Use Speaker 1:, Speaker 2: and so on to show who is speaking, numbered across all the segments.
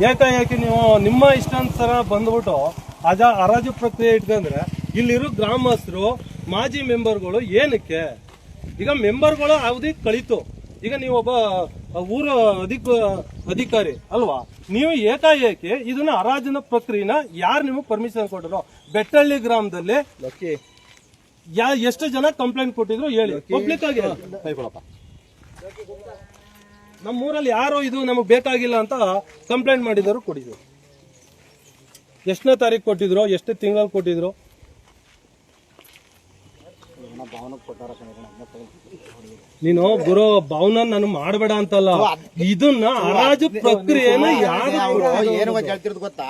Speaker 1: ಏಕಾಏಕಿ ನೀವು ನಿಮ್ಮ ಇಷ್ಟಾನುಸಾರ ಬಂದ್ಬಿಟ್ಟು ಹರಾಜು ಪ್ರಕ್ರಿಯೆ ಇಟ್ಕೊಂಡ್ರೆ ಇಲ್ಲಿರೋ ಗ್ರಾಮಸ್ಥರು ಮಾಜಿ ಮೆಂಬರ್ಗಳು ಏನಕ್ಕೆ? ಈಗ ಮೆಂಬರ್ಗಳು ಅವಧಿ ಕಳೀತು, ಈಗ ನೀವು ಒಬ್ಬ ಊರ ಅಧಿಕಾರಿ ಅಲ್ವಾ, ನೀವು ಏಕಾಏಕಿ ಇದನ್ನ ಹರಾಜಿನ ಪ್ರಕ್ರಿಯೆನ ಯಾರು ನಿಮಗೆ ಪರ್ಮಿಷನ್ ಕೊಟ್ಟರು? ಬೆಟ್ಟಳ್ಳಿ ಗ್ರಾಮದಲ್ಲಿ ಎಷ್ಟು ಜನ ಕಂಪ್ಲೇಂಟ್ ಕೊಟ್ಟಿದ್ರು ಹೇಳಿ, ಪಬ್ಲಿಕ್ ಆಗಿ. ನಮ್ಮೂರಲ್ಲಿ ಯಾರೋ ಇದು ನಮಗೆ ಬೇಕಾಗಿಲ್ಲ ಅಂತ ಕಂಪ್ಲೇಂಟ್ ಮಾಡಿದ್ರು, ಕೊಟ್ಟಿದ್ರು. ಎಷ್ಟನೇ ತಾರೀಕು ಕೊಟ್ಟಿದ್ರು, ಎಷ್ಟು ತಿಂಗಳಲ್ಲಿ ಕೊಟ್ಟಿದ್ರು? ನೀನು ಗುರು ಭವನ ನಾನು ಮಾಡಬೇಡ ಅಂತಲ್ಲ, ಇದನ್ನ ಹರಾಜು ಪ್ರಕ್ರಿಯೆನ ಯಾರು
Speaker 2: ಗೊತ್ತಾ?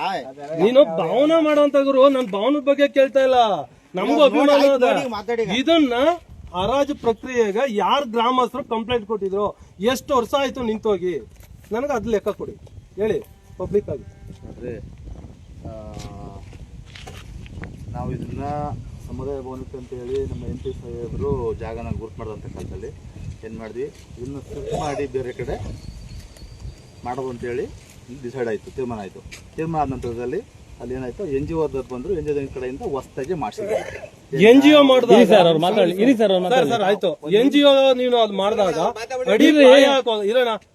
Speaker 1: ನೀನು ಭವನ ಮಾಡೋಂತ ಗುರು, ನಾನು ಭವನದ ಬಗ್ಗೆ ಕೇಳ್ತಾ ಇಲ್ಲ, ನಮಗೂ ಅಭಿಮಾನ ಅದ. ಇದನ್ನ ಹರಾಜು ಪ್ರಕ್ರಿಯೆಗೆ ಯಾರು ಗ್ರಾಮಸ್ಥರು ಕಂಪ್ಲೇಂಟ್ ಕೊಟ್ಟಿದ್ರು, ಎಷ್ಟು ವರ್ಷ ಆಯ್ತು ನಿಂತೋಗಿ? ನನಗೆ ಅದ್ ಲೆಕ್ಕ ಕೊಡಿ, ಹೇಳಿ ಪಬ್ಲಿಕ್ ಆಗಿ.
Speaker 2: ನಾವು ಇದನ್ನ ಸಮುದಾಯ ಭವನಕ್ಕೆ ಅಂತ ಹೇಳಿ ನಮ್ಮ MP ಸಾಹೇಬರು ಜಾಗನ ಗುರುತು ಮಾಡಿದಂಥ ಕಾಲದಲ್ಲಿ ಏನು ಮಾಡಿದ್ವಿ, ಇದನ್ನು ಶಿಫ್ಟ್ ಮಾಡಿ ಬೇರೆ ಕಡೆ ಮಾಡೋದು ಅಂತೇಳಿ ಡಿಸೈಡ್ ಆಯಿತು, ತೀರ್ಮಾನ ಆಯಿತು. ತೀರ್ಮಾನ ಆದ ನಂತರದಲ್ಲಿ ಅಲ್ಲಿ ಏನಾಯ್ತು, NGO ಬಂದ್ರು, NGO ಕಡೆಯಿಂದ ಹೊಸದಾಗಿ ಮಾಡಿಸಿದ್ರು.
Speaker 1: NGO ಮಾಡಿದಾಗ ಆಯ್ತು, NGO ನೀನು ಅದು ಮಾಡಿದಾಗ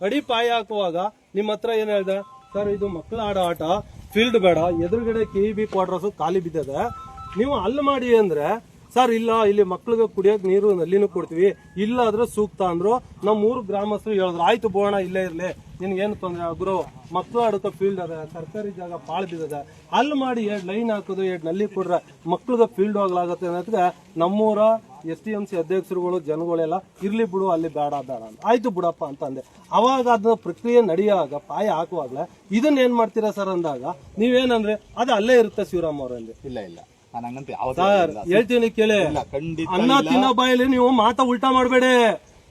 Speaker 1: ಅಡಿ ಪಾಯ ಹಾಕುವಾಗ ನಿಮ್ಮ ಹತ್ರ ಏನ್ ಹೇಳ್ದೆ? ಸರ್ ಇದು ಮಕ್ಕಳ ಆಡೋ ಆಟ, ಫೀಲ್ಡ್ ಬೇಡ, ಎದುರುಗಡೆ KEB ಕ್ವಾರ್ಟರ್ಸ್ ಖಾಲಿ ಬಿದ್ದದೆ, ನೀವು ಅಲ್ಲಿ ಮಾಡಿ ಅಂದ್ರೆ ಸರ್ ಇಲ್ಲ, ಇಲ್ಲಿ ಮಕ್ಳಿಗೆ ಕುಡಿಯೋಕೆ ನೀರು ನಲ್ಲಿನೂ ಕೊಡ್ತೀವಿ, ಇಲ್ಲ ಆದ್ರೆ ಸೂಕ್ತ ಅಂದ್ರು. ನಮ್ಮ 3 ಗ್ರಾಮಸ್ಥರು ಹೇಳಿದ್ರು, ಆಯ್ತು ಬೋಣ ಇಲ್ಲೇ ಇರ್ಲಿ, ನಿನ್ಗೇನು ತೊಂದ್ರೆ ಗುರು, ಮಕ್ಳು ಆಡೋಕೆ ಫೀಲ್ಡ್ ಅದ, ಸರ್ಕಾರಿ ಜಾಗ ಪಾಳು ಬಿದ್ದದ, ಅಲ್ಲಿ ಮಾಡಿ 2 ಲೈನ್ ಹಾಕೋದು, 2 ನಲ್ಲಿ ಕೊಡ್ರೆ ಮಕ್ಳಿಗೆ ಫೀಲ್ಡ್ ಹೋಗ್ಲಾಗತ್ತೆ ಅನ್ನೋದಕ್ಕೆ ನಮ್ಮೂರ STMC ಅಧ್ಯಕ್ಷರುಗಳು ಜನಗಳೆಲ್ಲ ಇರ್ಲಿ ಬಿಡು, ಅಲ್ಲಿ ಬೇಡ ಬೇಡ ಅಂತ. ಆಯ್ತು ಬಿಡಪ್ಪ ಅಂತ ಅಂದೆ. ಅವಾಗ ಅದ ಪ್ರಕ್ರಿಯೆ ನಡೆಯುವಾಗ ಪಾಯ ಹಾಕುವಾಗ್ಲೇ ಇದನ್ನ ಏನ್ ಮಾಡ್ತೀರಾ ಸರ್ ಅಂದಾಗ ನೀವೇನಂದ್ರೆ ಅದು ಅಲ್ಲೇ ಇರುತ್ತೆ ಶಿವರಾಮ್ ಅವರಲ್ಲಿ.
Speaker 2: ಇಲ್ಲ
Speaker 1: ಹೇಳ್ತೀನಿ ಕೇಳಿ, ಅನ್ನ ತಿನ್ನೋ ಬಾಯಲ್ಲಿ ನೀವು ಮಾತಾ ಉಲ್ಟಾ ಮಾಡಬೇಡಿ.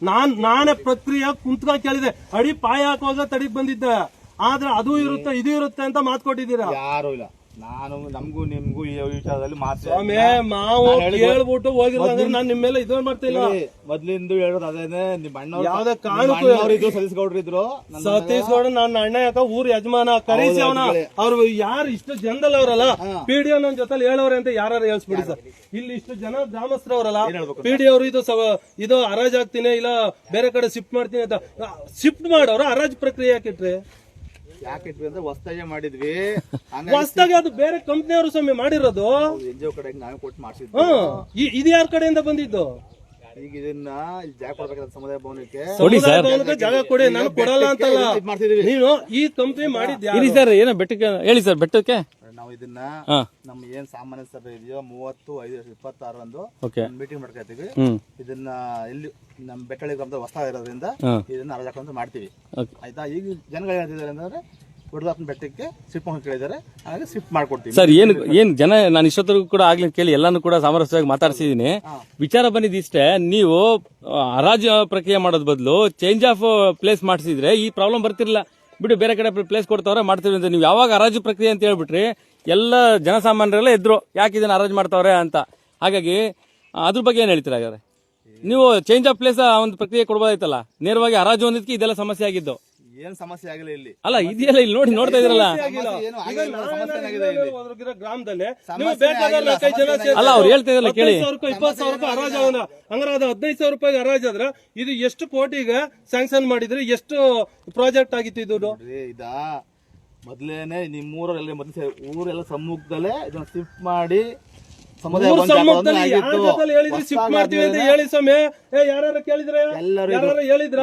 Speaker 1: ನಾನೇ ಪ್ರಕ್ರಿಯೆ ಕುಂತ್ಕ ಕೇಳಿದೆ, ಅಡಿ ಪಾಯ ಹಾಕುವಾಗ ತಡಿಗ್ ಬಂದಿದ್ದೆ, ಆದ್ರೆ ಅದು ಇರುತ್ತೆ ಇದು ಇರುತ್ತೆ ಅಂತ ಮಾತು ಕೊಟ್ಟಿದ್ದೀರಾ?
Speaker 2: ಯಾರು ಇಲ್ಲ, ನಾನು ನಮಗೂ ನಿಮ್ಗೂ ಈ ವಿಚಾರದಲ್ಲಿ
Speaker 1: ಸ್ವಾಮಿ ಮಾವು ಹೇಳ್ಬಿಟ್ಟು ಹೋಗಿಲ್ಲ, ನಾನು ನಿಮ್ಮ ಮೇಲೆ ಇದು ಮಾಡ್ತಿಲ್ಲ.
Speaker 2: ಮೊದ್ಲಿಂದ ಹೇಳೋದು ಅದೇನೆ, ನಿಮ್ಮ ಅಣ್ಣ
Speaker 1: ಯಾವ್ದೇ ಕಾರಣಕ್ಕೂ
Speaker 2: ಸತೀಶ್ ಗೌಡ್ರು ಇದ್ರು,
Speaker 1: ಸತೀಶ್ ಗೌಡ ನನ್ನ ಅಣ್ಣ ಯಾಕ ಊರ್ ಯಜಮಾನ ಕರೀಸಿ ಅವನ, ಅವ್ರು ಯಾರು ಇಷ್ಟು ಜನದಲ್ಲಿ ಅವರಲ್ಲ, PDO ನನ್ನ ಜೊತೆ ಹೇಳವ್ರೆ ಅಂತ ಯಾರು ಹೇಳ್ಸ್ಬಿಡಿ ಸರ್. ಇಲ್ಲಿ ಇಷ್ಟು ಜನ ಗ್ರಾಮಸ್ಥರವರಲ್ಲ, PDO ಅವರು ಇದು ಹರಾಜ್ ಆಗ್ತೀನಿ ಇಲ್ಲ ಬೇರೆ ಕಡೆ ಶಿಫ್ಟ್ ಮಾಡ್ತೀನಿ ಅಂತ ಶಿಫ್ಟ್ ಮಾಡೋರು ಹರಾಜ್ ಪ್ರಕ್ರಿಯೆ ಯಾಕಿಟ್ರಿ?
Speaker 2: ಯಾಕಿಟ್ವಿ ಅಂದ್ರೆ ಹೊಸದಾಗಿ ಮಾಡಿದ್ವಿ,
Speaker 1: ಹೊಸದಾಗಿ ಅದು ಬೇರೆ ಕಂಪ್ನಿಯವರು ಸ್ವಾಮಿ ಮಾಡಿರೋದು,
Speaker 2: NGO ಕಡೆಗೆ ನಾವೇ ಕೊಟ್ಟು ಮಾಡಿಸಿದ್ವಿ.
Speaker 1: ಇದು ಯಾರ ಕಡೆಯಿಂದ ಬಂದಿದ್ದು?
Speaker 2: ಈಗ ಇದನ್ನ ಜಾಗ ಕೊಡ್ಬೇಕಾದ್ರೆ ಸಮುದಾಯ
Speaker 1: ಭವನಕ್ಕೆ ಜಾಗ ಕೊಡಿ, ನಾನು ಕೊಡಲ್ಲ ಅಂತಲ್ಲ. ನೀನು ಈ ಕಂಪ್ನಿ ಮಾಡಿದ್ಯಾ
Speaker 3: ಸರ್? ಏನೋ ಬೆಟ್ಟಕ್ಕೆ ಹೇಳಿ ಸರ್. ಬೆಟ್ಟಕ್ಕೆ
Speaker 2: ನಾವು ಇದನ್ನ ನಮ್ಮ ಏನ್ ಸಾಮಾನ್ಯ ಸಭೆ ಇದೆಯೋ 30/5/26 ಮೀಟಿಂಗ್ ಮಾಡ್ಕೊತೀವಿ. ಇದನ್ನ ಇಲ್ಲಿ ನಮ್ಮ ಬೆಟ್ಟಳ್ಳಿ ಗ್ರಾಮದ ಹೊಸ ಇರೋದ್ರಿಂದ ಇದನ್ನ ಹರಾಜು ಹಾಕೊಂಡು ಮಾಡ್ತೀವಿ, ಆಯ್ತಾ? ಈಗ ಜನಗಳು ಹೇಳ್ತಿದ್ದಾರೆ ಅಂದ್ರೆ ದೊಡ್ಡದಾಪನ ಬೆಟ್ಟಕ್ಕೆ ಶಿಫ್ಟ್ ಮಾಡಿ ಕೇಳಿದ್ದಾರೆ, ಹಾಗಾಗಿ ಶಿಫ್ಟ್ ಮಾಡ್ಕೊಡ್ತೀವಿ
Speaker 3: ಸರ್. ಏನ್ ಜನ ನಾನು ಇಷ್ಟೊತ್ತರೆಗೂ ಕೂಡ ಆಗ್ಲಿ ಕೇಳಿ ಎಲ್ಲಾನು ಕೂಡ ಸಾಮರಸ್ಯವಾಗಿ ಮಾತಾಡ್ಸಿದೀನಿ. ವಿಚಾರ ಬಂದಿದ್ದಿಷ್ಟೇ, ನೀವು ಹರಾಜು ಪ್ರಕ್ರಿಯೆ ಮಾಡೋದ್ ಬದಲು ಚೇಂಜ್ ಆಫ್ ಪ್ಲೇಸ್ ಮಾಡಿಸಿದ್ರೆ ಈ ಪ್ರಾಬ್ಲಮ್ ಬರ್ತಿರ್ಲಿಲ್ಲ. ಬಿಡು, ಬೇರೆ ಕಡೆ ಪ್ಲೇಸ್ ಕೊಡ್ತಾವ್ರೆ ಮಾಡ್ತೀವಿ ಅಂತ. ನೀವು ಯಾವಾಗ ಹರಾಜು ಪ್ರಕ್ರಿಯೆ ಅಂತ ಹೇಳ್ಬಿಟ್ರಿ ಎಲ್ಲ ಜನಸಾಮಾನ್ಯರೆಲ್ಲ ಎದ್ರು, ಯಾಕೆ ಇದನ್ನ ಹರಾಜು ಮಾಡ್ತಾವ್ರೆ ಅಂತ. ಹಾಗಾಗಿ ಅದ್ರ ಬಗ್ಗೆ ಏನ್ ಹೇಳ್ತೀರಾ? ಹಾಗಾದ್ರೆ ನೀವು ಚೇಂಜ್ ಆಫ್ ಪ್ಲೇಸ್ ಒಂದು ಪ್ರಕ್ರಿಯೆ ಕೊಡ್ಬೋದಾಯ್ತಲ್ಲ, ನೇರವಾಗಿ ಹರಾಜು ಒಂದಿದ್ಕೆ ಇದೆಲ್ಲ ಸಮಸ್ಯೆ ಆಗಿದ್ದು.
Speaker 2: ಏನ್ ಸಮಸ್ಯೆ ಆಗಿಲ್ಲ ಇಲ್ಲಿ,
Speaker 3: ಅಲ್ಲ ಇದೆಯಲ್ಲ, ಇಲ್ಲಿ ನೋಡ್ತಾ ಇದ್ರಲ್ಲ. ಅಲ್ಲ ಅವ್ರು ಹೇಳ್ತಾ ಇದ್ರಲ್ಲ ಕೇಳಿ,
Speaker 1: 20,000 ಹರಾಜ್ ಹಂಗಾರೆ ಅದು 15,000 ರೂಪಾಯಿ ಹರಾಜ್ ಆದ್ರೆ ಇದು ಎಷ್ಟು ಕೋಟಿಗೆ ಸ್ಯಾಂಕ್ಷನ್ ಮಾಡಿದ್ರೆ ಎಷ್ಟು ಪ್ರಾಜೆಕ್ಟ್ ಆಗಿತ್ತು ಇದು?
Speaker 2: ಇದ ಮೊದ್ಲೇನೆ ನಿಮ್ಮೂರಲ್ಲಿ ಊರೆಲ್ಲ ಸಮ್ಮುಖದಲ್ಲೇ ಇದನ್ನ ಶಿಫ್ಟ್ ಮಾಡಿ
Speaker 1: ಶಿಫ್ಟ್ ಮಾಡ್ತೀವಿ ಅಂತ ಹೇಳಿ ಸ್ವಾಮಿ. ಯಾರು ಕೇಳಿದ್ರೆ ಯಾರು ಹೇಳಿದ್ರ?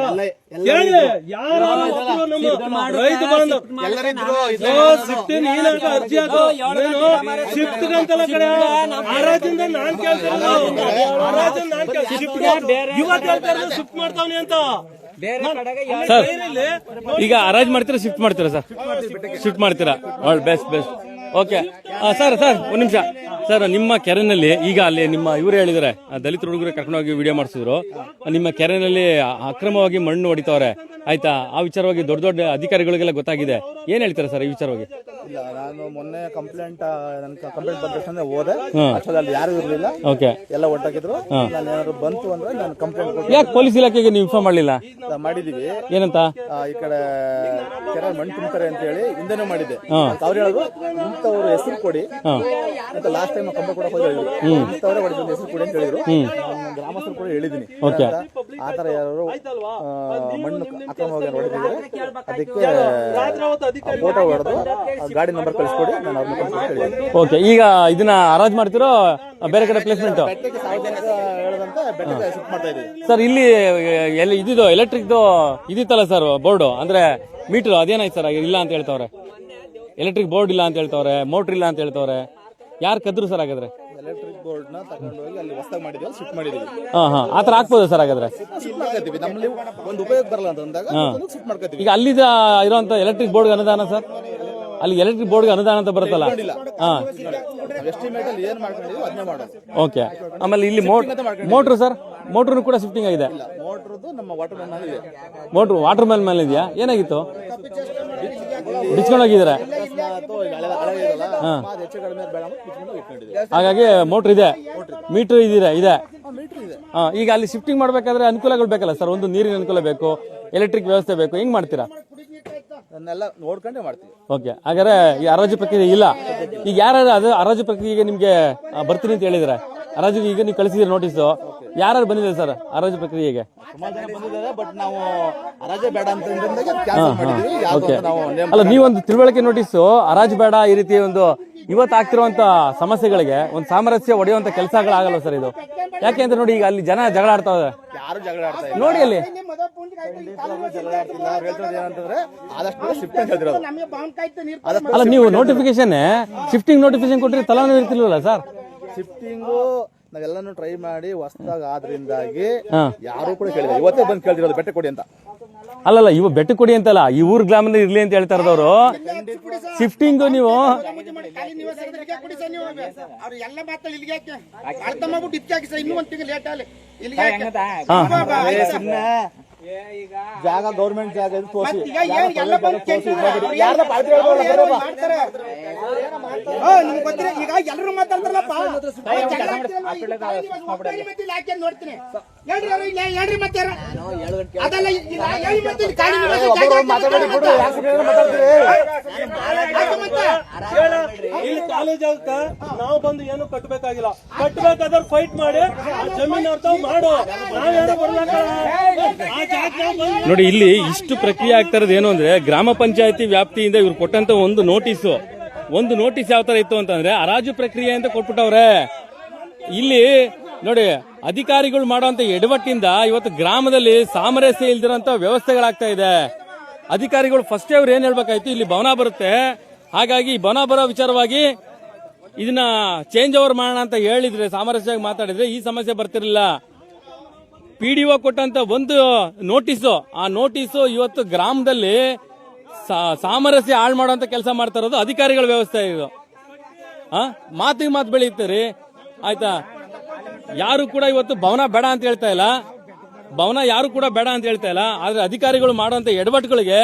Speaker 1: ರೈತ ಅರ್ಜಿ ಹಾಕೋ ಶಿಫ್ಟ್ ಅಂತಲ್ಲ ಕಡೆ ಹರಾಜಿಂದ ನಾನ್ ಕೇಳ್ತಿರೋದು, ಹರಾಜಿಂದ ನಾನ್ ಇವತ್ತು ಹೇಳ್ತಾ ಇರೋದು ಶಿಫ್ಟ್ ಮಾಡ್ತಾವನಿ ಅಂತ.
Speaker 3: ಸರ್ ಈಗ ಹರಾಜ್ ಮಾಡ್ತೀರಾ ಶಿಫ್ಟ್ ಮಾಡ್ತೀರಾ ಸರ್? ಶಿಫ್ಟ್ ಮಾಡ್ತೀರಾ? Best best. Okay sir. ಒಂದ್ ನಿಮಿಷ ಸರ್, ನಿಮ್ಮ ಕೆರೆನಲ್ಲಿ ಈಗ ಅಲ್ಲಿ ನಿಮ್ಮ ಇವರು ಹೇಳಿದಾರೆ, ದಲಿತ ಹುಡುಗರು ಕರ್ಕೊಂಡೋಗಿ ವಿಡಿಯೋ ಮಾಡಿಸಿದ್ರು, ನಿಮ್ಮ ಕೆರೆನಲ್ಲಿ ಅಕ್ರಮವಾಗಿ ಮಣ್ಣು ಹೊಡಿತಾವ್ರೆ, ಆಯ್ತಾ? ಆ ವಿಚಾರವಾಗಿ ದೊಡ್ಡ ದೊಡ್ಡ ಅಧಿಕಾರಿಗಳಿಗೆಲ್ಲ ಗೊತ್ತಾಗಿದೆ. ಏನ್ ಹೇಳ್ತಾರೆ ಸರ್ ಈ ವಿಚಾರವಾಗಿ?
Speaker 2: ಇಲ್ಲ, ನಾನು ಮೊನ್ನೆ ಕಂಪ್ಲೇಂಟ್ ಬಂದ ತಕ್ಷಣ ಹೋದೆ, ಅಷ್ಟರಲ್ಲಿ ಯಾರು ಇರಲಿಲ್ಲ,
Speaker 3: ಓಕೆ,
Speaker 2: ಎಲ್ಲ ಒಟ್ಟಾಗಿದ್ರು. ನಾನು ಏನಾದ್ರು ಬಂತು ಅಂದ್ರೆ ನಾನು ಕಂಪ್ಲೇಂಟ್
Speaker 3: ಯಾಕೆ ಪೊಲೀಸ್ ಇಲಾಖೆಗೆ ನೀವು ಇನ್ಫಾರ್ಮ್ ಮಾಡಲಿಲ್ಲ?
Speaker 2: ಮಾಡಿದೀವಿ.
Speaker 3: ಏನಂತ?
Speaker 2: ಈ ಕಡೆ ಕೆರೆ ಮಣ್ಣು ತುಂಬ್ತಾರೆ ಅಂತ ಹೇಳಿ ಹಿಂದೆನೂ ಮಾಡಿದೆ. ಅವ್ರು ಹೇಳಿದ್ರು ಇಂಥವ್ರ ಹೆಸರು ಕೊಡಿ ಅಂತ ಲಾಸ್ಟ್ ಟೈಮ್ ಕಂಪ್ಲೇಂಟ್ ಕೊಡಕ್ ಹೋಗಿ ಹೇಳಿದ್ರು, ಇಂಥವ್ರೆ ಹೊಡಿದ್ರು ಹೆಸರು ಕೊಡಿ ಅಂತ ಹೇಳಿದ್ರು. ಗ್ರಾಮಸ್ಥರು ಕೂಡ ಹೇಳಿದೀನಿ, ಆತರ ಯಾರು ಮಣ್ಣು ಅಕ್ರಮವಾಗಿ ಹೊಡಿತಿದ್ರೆ ಅದಕ್ಕೆ ಫೋಟೋ ಹೊಡೆದು ಗಾಡಿ ನಂಬರ್ ಕಳಿಸ್ಕೊಡಿ, ನಾನು ಅವ್ರನ್ನ ಕಳಿಸ್ಕೊಡ್ತೀನಿ.
Speaker 3: ಓಕೆ, ಈಗ ಇದನ್ನ ಹರಾಜ್ ಮಾಡ್ತಿರೋ ಬೇರೆ ಕಡೆ ಪ್ಲೇಸ್ಮೆಂಟ್
Speaker 2: ಬೆಟ್ಟಕ್ಕೆ ಹೇಳದಂತೆ ಬೆಟ್ಟಕ್ಕೆ ಶಿಫ್ಟ್ ಮಾಡ್ತಾ ಇದೀವಿ
Speaker 3: ಸರ್. ಇಲ್ಲಿ ಇದಿದು ಎಲೆಕ್ಟ್ರಿಕ್ದು ಇದಿತ್ತಲ್ಲ ಸರ್ ಬೋರ್ಡು, ಅಂದ್ರೆ ಮೀಟರ್, ಅದೇನಾಯ್ತು ಸರ್? ಇಲ್ಲ ಅಂತ ಹೇಳ್ತವ್ರೆ, ಎಲೆಕ್ಟ್ರಿಕ್ ಬೋರ್ಡ್ ಇಲ್ಲ ಅಂತ ಹೇಳ್ತವ್ರೆ, ಮೋಟರ್ ಇಲ್ಲ ಅಂತ ಹೇಳ್ತವ್ರೆ. ಯಾರು ಕದ್ರು ಸರ್ ಹಾಗಾದ್ರೆ?
Speaker 2: ಎಲೆಕ್ಟ್ರಿಕ್ ಬೋರ್ಡ್ ನ ತಗೊಂಡು ಹೋಗಿ ಅಲ್ಲಿ ಹೊಸದಾಗಿ ಮಾಡಿದ್ವಿ, ಶಿಫ್ಟ್ ಮಾಡಿದೀವಿ.
Speaker 3: ಆತರ ಹಾಕ್ಬೋದು ಸರ್ ಹಾಗಾದ್ರೆ?
Speaker 2: ಶಿಫ್ಟ್ ಮಾಡ್ಕೊತೀವಿ, ನಮ್ಮಲ್ಲಿ ಒಂದು ಉಪಯೋಗ ಬರಲ್ಲ ಅಂತ ಅಂದಾಗ ಶಿಫ್ಟ್ ಮಾಡ್ಕೊತೀವಿ.
Speaker 3: ಈಗ ಅಲ್ಲಿದ ಇರುವಂತ ಎಲೆಕ್ಟ್ರಿಕ್ ಬೋರ್ಡ್ ಅನುದಾನ ಸರ್, ಅಲ್ಲಿ ಎಲೆಕ್ಟ್ರಿಕ್ ಬೋರ್ಡ್ ಅನುದಾನ ಅಂತ ಬರುತ್ತಲ್ಲ,
Speaker 2: ಎಸ್ಟಿಮೇಟ್ ಅಲ್ಲಿ ಏನ್ ಮಾಡ್ಕೊಂಡಿದೀವಿ ಅದನ್ನೇ ಮಾಡೋದು.
Speaker 3: ಓಕೆ, ಆಮೇಲೆ ಇಲ್ಲಿ ಮೋಟ್ರು ಸರ್, ಮೋಟ್ರು ಕೂಡ ಶಿಫ್ಟಿಂಗ್ ಆಗಿದೆ.
Speaker 2: ಮೋಟ್ರದ್ದು ನಮ್ಮ ವಾಟರ್ ಮ್ಯಾನ್ ಇದೆ,
Speaker 3: ಮೋಟ್ರು ವಾಟರ್ ಮ್ಯಾನ್ ಮೇಲೆ ಇದೆಯಾ? ಏನಾಗಿತ್ತು? ಬಿಚ್ಕೊಂಡು ಹೋಗಿದ್ರೆ ಹಾಗಾಗಿ ಮೋಟ್ರ್ ಇದೆ, ಮೀಟರ್ ಇದೆ. ಈಗ ಅಲ್ಲಿ ಶಿಫ್ಟಿಂಗ್ ಮಾಡ್ಬೇಕಾದ್ರೆ ಅನುಕೂಲಗಳು ಬೇಕಲ್ಲ ಸರ್? ಒಂದು ನೀರಿನ ಅನುಕೂಲ ಬೇಕು, ಎಲೆಕ್ಟ್ರಿಕ್ ವ್ಯವಸ್ಥೆ ಬೇಕು, ಹೆಂಗ್ ಮಾಡ್ತೀರಾ?
Speaker 2: ಅದನ್ನೆಲ್ಲ ನೋಡ್ಕೊಂಡೇ ಮಾಡ್ತೀವಿ.
Speaker 3: ಓಕೆ, ಹಾಗಾದ್ರೆ ಈ ಹರಾಜು ಪ್ರಕ್ರಿಯೆ ಇಲ್ಲ. ಈಗ ಯಾರು ಅದು ಹರಾಜು ಪ್ರಕ್ರಿಯೆಗೆ ನಿಮ್ಗೆ ಬರ್ತೀನಿ ಅಂತ ಹೇಳಿದ್ರೆ, ಹರಾಜಿಗೆ ಈಗ ನೀವು ಕಳಿಸಿದ್ರೆ ನೋಟಿಸು, ಯಾರು ಬಂದಿದೆ ಸರ್ ಹರಾಜು ಪ್ರಕ್ರಿಯೆಗೆ?
Speaker 2: ಬಟ್ ನಾವು ಹರಾಜೆ ಬೇಡ ಅಂತ ಕ್ಯಾನ್ಸಲ್ ಮಾಡಿದ್ವಿ.
Speaker 3: ಅಲ್ಲ, ನೀವೊಂದು ತಿಳುವಳಿಕೆ ನೋಟಿಸು ಹರಾಜು ಬೇಡ, ಈ ರೀತಿ ಒಂದು ಇವತ್ತು ಆಗ್ತಿರುವಂತ ಸಮಸ್ಯೆಗಳಿಗೆ ಒಂದು ಸಾಮರಸ್ಯ ಒಡೆಯುವಂತ ಕೆಲಸಗಳಾಗಲ್ಲ ಸರ್ ಇದು. ಯಾಕೆ ಅಂತ ನೋಡಿ, ಈಗ ಅಲ್ಲಿ ಜನ ಜಗಳ ಆಡ್ತಾ ಇದೆ,
Speaker 2: ಯಾರು ಜಗಳ ಆಡ್ತಾ ಇಲ್ಲ
Speaker 3: ನೋಡಿ ಅಲ್ಲಿ ಅಲ್ಲ, ನೀವು ನೋಟಿಫಿಕೇಶನ್ ಶಿಫ್ಟಿಂಗ್ ನೋಟಿಫಿಕೇಶನ್ ಕೊಟ್ಟರೆ ತಲಾನು ಇರ್ತಿಲ್ವಲ್ಲ ಸರ್?
Speaker 2: ಶಿಫ್ಟಿಂಗು ನಾವೆಲ್ಲಾನು ಟ್ರೈ ಮಾಡಿ ಹೊಸದಾಗ ಆದ್ರಿಂದಾಗಿ ಯಾರು ಕೂಡ ಕೇಳಿಲ್ಲ. ಇವತ್ತೇ ಬಂದು ಕೇಳ್ತಿರೋದು ಬೆಟ್ಟ ಕೊಡಿ ಅಂತ.
Speaker 3: ಅಲ್ಲಲ್ಲ, ಇವು ಬೆಟ್ಟ ಕೊಡಿ ಅಂತಲ್ಲ, ಈ ಊರ್ ಗ್ರಾಮದಲ್ಲಿ ಇರ್ಲಿ ಅಂತ ಹೇಳ್ತಾ ಇರೋದವ್ರು. ಶಿಫ್ಟಿಂಗ್ ನೀವು
Speaker 2: ಜಾಗ ಗೌರ್ಮೆಂಟ್ ಜಾಗ
Speaker 4: ಈಗ ಎಲ್ಲರೂ ಮಾತಾಡ್ತಾರಲ್ಲಪ್ಪ, ನೋಡ್ತೀನಿ ಹೇಳ್ರಿ ಮತ್ತೆ ಅದೆಲ್ಲ
Speaker 1: ಇಲ್ಲಿ ಕಾಲೇಜ್ ಆಗ ನಾವು ಬಂದು ಏನು ಕಟ್ಟಬೇಕಾಗಿಲ್ಲ, ಕಟ್ಟಬೇಕಾದ್ರೆ ಫೈಟ್ ಮಾಡಿ ಜಮೀನ್ ಅರ್ಥ ಮಾಡು.
Speaker 3: ನೋಡಿ, ಇಲ್ಲಿ ಇಷ್ಟು ಪ್ರಕ್ರಿಯೆ ಆಗ್ತಾ ಇರೋದು ಏನು ಅಂದ್ರೆ, ಗ್ರಾಮ ಪಂಚಾಯತಿ ವ್ಯಾಪ್ತಿಯಿಂದ ಇವ್ರು ಕೊಟ್ಟಂತ ಒಂದು ನೋಟಿಸ್ ಯಾವ ತರ ಇತ್ತು ಅಂತಂದ್ರೆ, ಹರಾಜು ಪ್ರಕ್ರಿಯೆ ಅಂತ ಕೊಟ್ಬಿಟ್ಟವ್ರೆ. ಇಲ್ಲಿ ನೋಡಿ, ಅಧಿಕಾರಿಗಳು ಮಾಡುವಂತ ಎಡವಟ್ಟಿಂದ ಇವತ್ತು ಗ್ರಾಮದಲ್ಲಿ ಸಾಮರಸ್ಯ ಇಲ್ದಿರೋಂತ ವ್ಯವಸ್ಥೆಗಳಾಗ್ತಾ ಇದೆ. ಅಧಿಕಾರಿಗಳು ಫಸ್ಟ್ ಅವ್ರು ಏನ್ ಹೇಳ್ಬೇಕಾಯ್ತು, ಇಲ್ಲಿ ಭವನ ಬರುತ್ತೆ, ಹಾಗಾಗಿ ಭವನ ಬರೋ ವಿಚಾರವಾಗಿ ಇದನ್ನ ಚೇಂಜ್ ಓವರ್ ಮಾಡೋಣ ಅಂತ ಹೇಳಿದ್ರೆ, ಸಾಮರಸ್ಯವಾಗಿ ಮಾತಾಡಿದ್ರೆ ಈ ಸಮಸ್ಯೆ ಬರ್ತಿರಲಿಲ್ಲ. PDO ಕೊಟ್ಟಂತ ಒಂದು ನೋಟಿಸು, ಆ ನೋಟಿಸು ಇವತ್ತು ಗ್ರಾಮದಲ್ಲಿ ಸಾಮರಸ್ಯ ಹಾಳು ಮಾಡುವಂತ ಕೆಲಸ ಮಾಡ್ತಾ ಇರೋದು ಅಧಿಕಾರಿಗಳ ವ್ಯವಸ್ಥೆ ಇದು. ಮಾತಿಗೆ ಮಾತು ಬೆಳೀತೀರಿ, ಆಯ್ತಾ? ಯಾರು ಕೂಡ ಇವತ್ತು ಭವನ ಬೇಡ ಅಂತ ಹೇಳ್ತಾ ಇಲ್ಲ, ಆದ್ರೆ ಅಧಿಕಾರಿಗಳು ಮಾಡುವಂತ ಎಡವಟ್ಟುಗಳಿಗೆ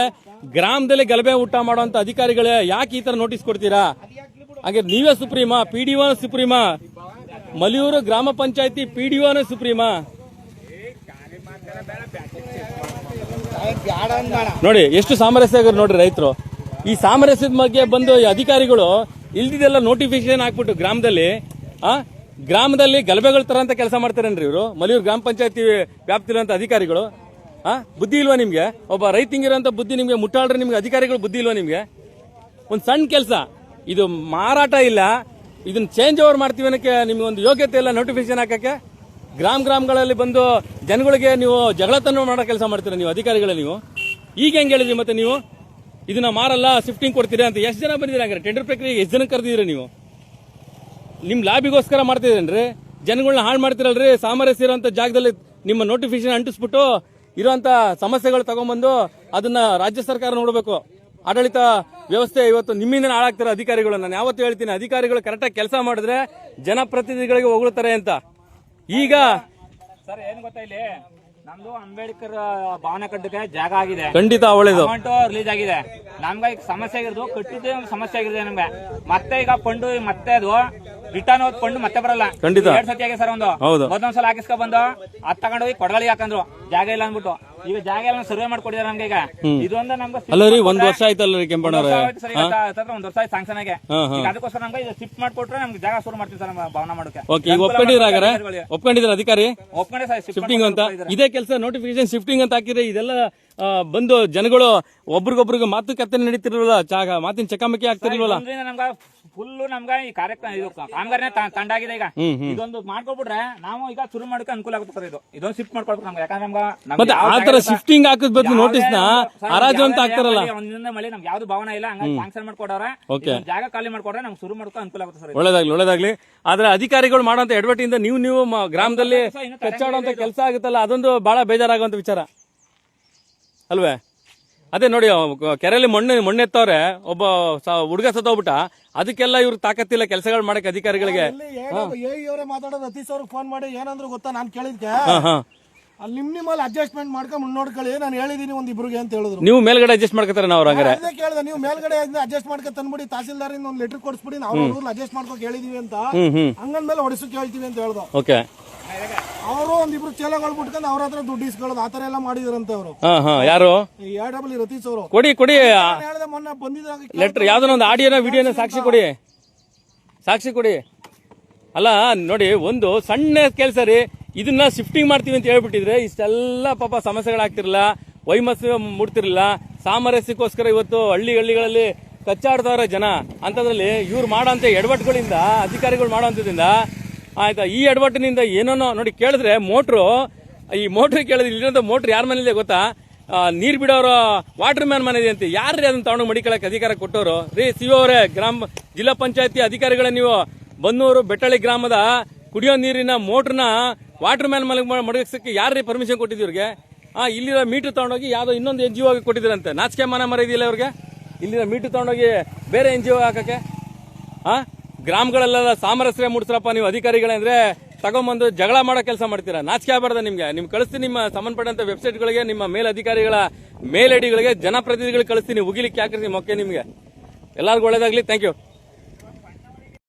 Speaker 3: ಗ್ರಾಮದಲ್ಲಿ ಗಲಭೆ ಊಟ ಮಾಡುವಂತ ಅಧಿಕಾರಿಗಳೇ ಯಾಕೆ ಈ ತರ ನೋಟಿಸ್ ಕೊಡ್ತೀರಾ? ಹಾಗೆ ನೀವೇ ಸುಪ್ರೀಮಾ? PDO ಸುಪ್ರೀಮಾ? ಮಲಿಯೂರು ಗ್ರಾಮ ಪಂಚಾಯತಿ PDO ಸುಪ್ರೀಮಾ? ನೋಡಿ ಎಷ್ಟು ಸಾಮರಸ್ಯ ಆಗ ನೋಡ್ರಿ ರೈತರು. ಈ ಸಾಮರಸ್ಯದ ಬಗ್ಗೆ ಬಂದು ಈ ಅಧಿಕಾರಿಗಳು ಇಲ್ದಿದೆಲ್ಲ ನೋಟಿಫಿಕೇಶನ್ ಹಾಕ್ಬಿಟ್ಟು ಗ್ರಾಮದಲ್ಲಿ ಗಲಭೆಗಳ ತರ ಅಂತ ಕೆಲಸ ಮಾಡ್ತಾರೇನ್ರಿ ಇವರು? ಮಲಿಯೂರು ಗ್ರಾಮ ಪಂಚಾಯತಿ ವ್ಯಾಪ್ತಿರುವಂತ ಅಧಿಕಾರಿಗಳು. ಬುದ್ಧಿ ಇಲ್ವಾ ನಿಮ್ಗೆ? ಒಬ್ಬ ರೈತಿಂಗಿರೋಂತ ಬುದ್ಧಿ ನಿಮ್ಗೆ ಮುಟ್ಟಾಳ್ರೆ ನಿಮ್ಗೆ ಅಧಿಕಾರಿಗಳು ಬುದ್ಧಿ ಇಲ್ವಾ ನಿಮ್ಗೆ? ಒಂದ್ ಸಣ್ಣ ಕೆಲಸ ಇದು, ಮಾರಾಟ ಇಲ್ಲ, ಇದನ್ನ ಚೇಂಜ್ ಓವರ್ ಮಾಡ್ತೀವಿ ಅನ್ನಕ್ಕೆ ನಿಮ್ಗೆ ಒಂದು ಯೋಗ್ಯತೆ ಇಲ್ಲ ನೋಟಿಫಿಕೇಶನ್ ಹಾಕಕ್ಕೆ. ಗ್ರಾಮಗಳಲ್ಲಿ ಬಂದು ಜನಗಳಿಗೆ ನೀವು ಜಗಳ ತನ್ನ ಮಾಡೋ ಕೆಲಸ ಮಾಡ್ತೀರಾ ನೀವು ಅಧಿಕಾರಿಗಳೇ. ನೀವು ಈಗ ಹೆಂಗ್ ಹೇಳಿದ್ರಿ ಮತ್ತೆ ನೀವು ಇದನ್ನ ಮಾರಲ್ಲ ಶಿಫ್ಟಿಂಗ್ ಕೊಡ್ತೀರಾ ಅಂತ? ಎಷ್ಟು ಜನ ಬಂದಿದ್ದೀರಾ? ಹಂಗಾರೆ ಟೆಂಡರ್ ಪ್ರಕ್ರಿಯೆಗೆ ಎಷ್ಟು ಜನ ಕರೆದಿದ್ದೀರಾ ನೀವು? ನಿಮ್ ಲಾಬಿಗೋಸ್ಕರ ಮಾಡ್ತಿದ್ದೇನ್ರಿ? ಜನಗಳನ್ನ ಹಾಳು ಮಾಡ್ತಿರಲ್ರಿ. ಸಾಮರಸ್ಯ ಇರುವಂತ ಜಾಗದಲ್ಲಿ ನಿಮ್ಮ ನೋಟಿಫಿಕೇಶನ್ ಅಂಟಿಸ್ಬಿಟ್ಟು ಇರುವಂತ ಸಮಸ್ಯೆಗಳು ತಗೊಂಡ್ಬಂದು ಅದನ್ನ ರಾಜ್ಯ ಸರ್ಕಾರ ನೋಡಬೇಕು. ಆಡಳಿತ ವ್ಯವಸ್ಥೆ ಇವತ್ತು ನಿಮ್ಮಿಂದ ಹಾಳಾಗ್ತಾರೆ ಅಧಿಕಾರಿಗಳು. ನಾನು ಯಾವತ್ತೂ ಹೇಳ್ತೀನಿ, ಅಧಿಕಾರಿಗಳು ಕರೆಕ್ಟಾಗಿ ಕೆಲಸ ಮಾಡಿದ್ರೆ ಜನಪ್ರತಿನಿಧಿಗಳಿಗೆ ಹೊಗಳುತ್ತಾರೆ ಅಂತ. ಈಗ
Speaker 5: ಸರ್ ಏನ್ ಗೊತ್ತಾ, ಇಲ್ಲಿ ನಮ್ದು ಅಂಬೇಡ್ಕರ್ ಭವನ ಕಟ್ಟಕ್ಕೆ ಜಾಗ ಆಗಿದೆ,
Speaker 3: ಖಂಡಿತ ಒಳ್ಳೇದು.
Speaker 5: ಅಮೌಂಟ್ ರಿಲೀಸ್ ಆಗಿದೆ. ನಮ್ಗೆ ಈಗ ಸಮಸ್ಯೆ ಆಗಿರೋದು ಕಟ್ಟಿದ್ದೇ ಒಂದು ಸಮಸ್ಯೆ ಆಗಿದೆ ನಮ್ಗೆ. ಮತ್ತೆ ಈಗ ಫಂಡ್ ಮತ್ತೆ ಅದು ರಿಟರ್ನ್ ಹೋದ್ ಫಂಡ್ ಮತ್ತೆ ಬರಲ್ಲ.
Speaker 3: ಖಂಡಿತ.
Speaker 5: 2 ಸತಿ ಆಗಿದೆ ಸರ್.
Speaker 3: ಹೌದು.
Speaker 5: ಮೊದಲೊಂದ್ಸಲ ಹಾಕಿಸ್ಕೊ ಬಂದು ಅದ್ ತಗೊಂಡೋಗಿ ಕೊಡಗಳಿ ಹಾಕಂದ್ರು ಜಾಗ ಇಲ್ಲ ಅಂದ್ಬಿಟ್ಟು. ಈಗ ಜಾಗ ಎಲ್ಲ ಸರ್ವೆ ಮಾಡ್ಕೊಡಿದಾರೆ ನಮ್ಗೆ. ಈಗ ಇದೊಂದು ನಮ್ಗೆ
Speaker 3: ಅಲ್ಲ ರೀ, 1 ವರ್ಷ ಆಯ್ತಲ್ಲ ಕೆಂಪಣ್ಣವ್ರೆ?
Speaker 5: 1 ವರ್ಷ ಆಯ್ತು ಸ್ಯಾಂಕ್ಷನ್ ಆಗಿ. ಈಗ ಅದಕ್ಕೋಸ್ಕರ ನಮ್ಗೆ ಇದು ಶಿಫ್ಟ್ ಮಾಡ್ಕೊಟ್ರೆ ನಮ್ಗೆ ಜಾಗ ಶುರು ಮಾಡ್ತೀವಿ ಸರ್ ನಮ್ಮ ಭವನ ಮಾಡೋಕೆ.
Speaker 3: ಓಕೆ, ಈಗ ಒಪ್ಕೊಂಡಿದ್ರ ಒಪ್ಕೊಂಡಿದ್ರ ಅಧಿಕಾರಿ
Speaker 5: ಒಪ್ಕೊಂಡೆ ಸರ್
Speaker 3: ಶಿಫ್ಟಿಂಗ್ ಅಂತ? ಇದೇ ಕೆಲಸ ನೋಟಿಫಿಕೇಶನ್ ಶಿಫ್ಟಿಂಗ್ ಅಂತ ಹಾಕಿದ್ರೆ ಇದೆಲ್ಲ ಬಂದು ಜನಗಳು ಒಬ್ರಿಗೊಬ್ರಿಗೆ ಮಾತುಕತೆ ನಡೀತಿರ್ಲಿಲ್ಲ, ಮಾತಿನ ಚಕಾಮಕಿ ಆಗ್ತಿರ್ಲಿಲ್ಲ.
Speaker 5: ನಮ್ಗೆ ಫುಲ್ ನಮ್ಗೆ ಈ ಕಾರ್ಯಕ್ರಮ ಇದು ಕಾಮಗಾರಿನೇ ತಂಡ ಆಗಿದೆ. ಈಗ ಇದೊಂದು ಮಾಡ್ಕೊಬಿಟ್ರೆ ನಾವು ಈಗ ಶುರು ಮಾಡೋಕೆ ಅನುಕೂಲ ಆಗುತ್ತೆ ಸರ್. ಇದೊಂದು ಶಿಫ್ಟ್ ಮಾಡ್ಕೊಳ್ಬೇಕು ನಮ್ಗೆ. ಯಾಕಂದ್ರೆ
Speaker 3: ಮತ್ತೆ ಆ ತರ ಶಿಫ್ಟಿಂಗ್ ಹಾಕಿದ ಬದಲು ನೋಟಿಸ್ ನ ಹರಾಜು ಅಂತ ಹಾಕ್ತಾರಲ್ಲ.
Speaker 5: ಒಂದಿನ ಮಳೆ ನಮ್ಗೆ ಯಾವ್ದು ಭಾವನ ಇಲ್ಲ, ಹಂಗಾಗಿ ಸ್ಯಾಂಕ್ಷನ್ ಮಾಡ್ಕೊಡೋರೆ. ಜಾಗ ಖಾಲಿ ಮಾಡ್ಕೊಡ್ರೆ ನಮ್ಗೆ ಶುರು ಮಾಡೋಕೆ ಅನುಕೂಲ ಆಗುತ್ತೆ ಸರ್.
Speaker 3: ಒಳ್ಳೇದಾಗ್ಲಿ. ಆದ್ರೆ ಅಧಿಕಾರಿಗಳು ಮಾಡುವಂತ ಎಡವಟ್ಟಿಂದ ನೀವು ಗ್ರಾಮದಲ್ಲಿ ಕಚ್ಚಾಡುವಂತ ಕೆಲಸ ಆಗುತ್ತಲ್ಲ, ಅದೊಂದು ಬಹಳ ಬೇಜಾರಾಗುವಂತ ವಿಚಾರ ಅಲ್ವೇ? ಅದೇ ನೋಡಿ, ಕೆರೆಯಲ್ಲಿ ಮಣ್ಣೆತ್ತವ್ರೆ, ಒಬ್ಬ ಹುಡುಗ ಸತ್ತೋಗ್ಬಿಟ್ಟ. ಅದಕ್ಕೆಲ್ಲ ಇವ್ರು ತಾಕತ್ತಿಲ್ಲ ಕೆಲಸಗಳು ಮಾಡಕ್ಕೆ ಅಧಿಕಾರಿಗಳಿಗೆ.
Speaker 4: ಅವರೇ ಮಾತಾಡೋದು ಅತೀಶ್ ಅವ್ರಿಗೆ ಫೋನ್ ಮಾಡಿ ಏನಂದ್ರು ಗೊತ್ತಾ, ನಾನ್ ಕೇಳಿದ್ಕೆ ಅಲ್ಲಿ ನಿಮ್ಮಲ್ಲಿ ಅಡ್ಜಸ್ಟ್ಮೆಂಟ್ ಮಾಡ್ಕೊಂಡು ನೋಡ್ಕೊಳ್ಳಿ, ನಾನು ಹೇಳಿದೀನಿ ಒಂದಿಬ್ರಿಗೆ ಅಂತ ಹೇಳಿದ್ರು.
Speaker 3: ನೀವು ಮೇಲ್ಗಡೆ ಅಡ್ಜಸ್ಟ್ ಮಾಡ್ಕೊತಾರೆ ನಾವು ಹಂಗಾರೆ?
Speaker 4: ಅದೇ ಕೇಳಿದೆ, ನೀವು ಮೇಲ್ಗಡೆ ಅಡ್ಜಸ್ಟ್ ಮಾಡ್ಕೊ ತಂದ್ಬಿಡಿ, ತಹಸೀಲ್ದಾರ್ ಒಂದು ಲೆಟರ್ ಕೊಡಿಸ್ಬಿಡಿ, ನಾವು ಅಡ್ಜಸ್ಟ್ ಮಾಡ್ಕೊಕ್ ಹೇಳಿದೀವಿ ಅಂತ. ಹಂಗಂದ್ಮೇಲೆ ಹೊಡಿಸಕ್ ಹೇಳ್ತೀವಿ ಅಂತ ಹೇಳ್ದು.
Speaker 3: ಓಕೆ,
Speaker 4: ಅವರು ಒಂದಿಬ್ರು ಚೇಲಗಳು ಬಿಟ್ಕೊಂಡು ಅವ್ರ ಹತ್ರ ದುಡ್ಡು ಇಸ್ಕೊಳ್ಳೋದು ಆತರ ಎಲ್ಲ ಮಾಡಿದ್ರಂತ ಅವರು.
Speaker 3: ಯಾರು?
Speaker 4: AW ರತೀಶ್ ಅವರು.
Speaker 3: ಕೊಡಿ
Speaker 4: ಹೇಳಿದೆ ಮೊನ್ನೆ ಬಂದಿದ್ದಾಗ
Speaker 3: ಲೆಟರ್, ಯಾವ್ದೊಂದು ಆಡಿಯೋನ ವಿಡಿಯೋನ ಸಾಕ್ಷಿ ಕೊಡಿ. ಅಲ್ಲ ನೋಡಿ, ಒಂದು ಸಣ್ಣ ಕೆಲಸ ರೀ, ಇದನ್ನ ಶಿಫ್ಟಿಂಗ್ ಮಾಡ್ತೀವಿ ಅಂತ ಹೇಳ್ಬಿಟ್ಟಿದ್ರೆ ಇಷ್ಟೆಲ್ಲ ಪಾಪ ಸಮಸ್ಯೆಗಳಾಗ್ತಿರ್ಲಿಲ್ಲ, ವೈಮಸ್ಯ ಮೂಡ್ತಿರ್ಲಿಲ್ಲ. ಸಾಮರಸ್ಯಕ್ಕೋಸ್ಕರ ಇವತ್ತು ಹಳ್ಳಿಗಳಲ್ಲಿ ಕಚ್ಚಾಡ್ತಾವ್ರೆ ಜನ. ಅಂತದ್ರಲ್ಲಿ ಇವ್ರು ಮಾಡೋಂಥ ಎಡವಟ್ಟುಗಳಿಂದ, ಅಧಿಕಾರಿಗಳು ಮಾಡೋಂಥದ್ರಿಂದ ಆಯ್ತಾ, ಈ ಎಡವಟ್ಟಿನಿಂದ ಏನೇನೋ ನೋಡಿ. ಕೇಳಿದ್ರೆ ಈ ಮೋಟ್ರ್ ಕೇಳಿದ್ರೆ ಇಲ್ಲಿರೋಂಥ ಮೋಟ್ರ್ ಯಾರ ಮನೇಲಿದೆ ಗೊತ್ತಾ? ನೀರ್ ಬಿಡೋರು ವಾಟರ್ ಮ್ಯಾನ್ ಮನೆ ಇದೆ ಅಂತ. ಯಾರ್ರೀ ಅದನ್ನ ತಗೊಂಡು ಮಡಿಕೊಳ್ಳಕ್ಕೆ ಅಧಿಕಾರ ಕೊಟ್ಟವರು? ರೀ ಸಿಒ ಅವರೇ, ಜಿಲ್ಲಾ ಪಂಚಾಯತಿ ಅಧಿಕಾರಿಗಳ, ನೀವು ಬನ್ನೂರು ಬೆಟ್ಟಳ್ಳಿ ಗ್ರಾಮದ ಕುಡಿಯೋ ನೀರಿನ ಮೋಟ್ರನ್ನ ವಾಟರ್ ಮ್ಯಾನ್ ಮಡಗಿಸಕ್ಕೆ ಯಾರ್ರೀ ಪರ್ಮಿಷನ್ ಕೊಟ್ಟಿದ್ದು ಇವ್ರಿಗೆ? ಇಲ್ಲಿರೋ ಮೀಟರ್ ತಗೊಂಡೋಗಿ ಯಾವ್ದೋ ಇನ್ನೊಂದು NGO ಆಗಿ ಕೊಟ್ಟಿದ್ರಂತೆ. ನಾಚಿಕೆ ಮಾನ ಮರ ಇದೆಯಲ್ಲ ಇವ್ರಿಗೆ? ಇಲ್ಲಿರೋ ಮೀಟರ್ ತಗೊಂಡೋಗಿ ಬೇರೆ NGO ಹಾಕಕ್ಕೆ. ಗ್ರಾಮಗಳೆಲ್ಲ ಸಾಮರಸ್ಯ ಮೂಡಿಸ್ರಪ್ಪ ನೀವು ಅಧಿಕಾರಿಗಳೇ ಅಂದ್ರೆ ತಗೊಂಬಂದು ಜಗಳ ಮಾಡೋ ಕೆಲಸ ಮಾಡ್ತೀರಾ. ನಾಚಿಕೆ ಆಗಬಾರ್ದ ನಿಮ್ಗೆ? ನಿಮ್ಗೆ ಕಳಿಸ್ತೀನಿ ನಿಮ್ಮ ಸಂಬಂಧಪಟ್ಟಂತ ವೆಬ್ಸೈಟ್ಗಳಿಗೆ, ನಿಮ್ಮ ಮೇಲಧಿಕಾರಿಗಳ ಮೇಲ್ ಐಡಿಗಳಿಗೆ ಜನಪ್ರತಿನಿಧಿಗಳಿಗೆ ಕಳಿಸ್ತೀನಿ, ಉಗಿಲಿಕ್ಕೆ ಹಾಕಿರ್ತೀನಿ ಮೊಕ್ಕೆ ನಿಮ್ಗೆ. ಎಲ್ಲರಿಗೂ ಒಳ್ಳೇದಾಗ್ಲಿ. Thank you.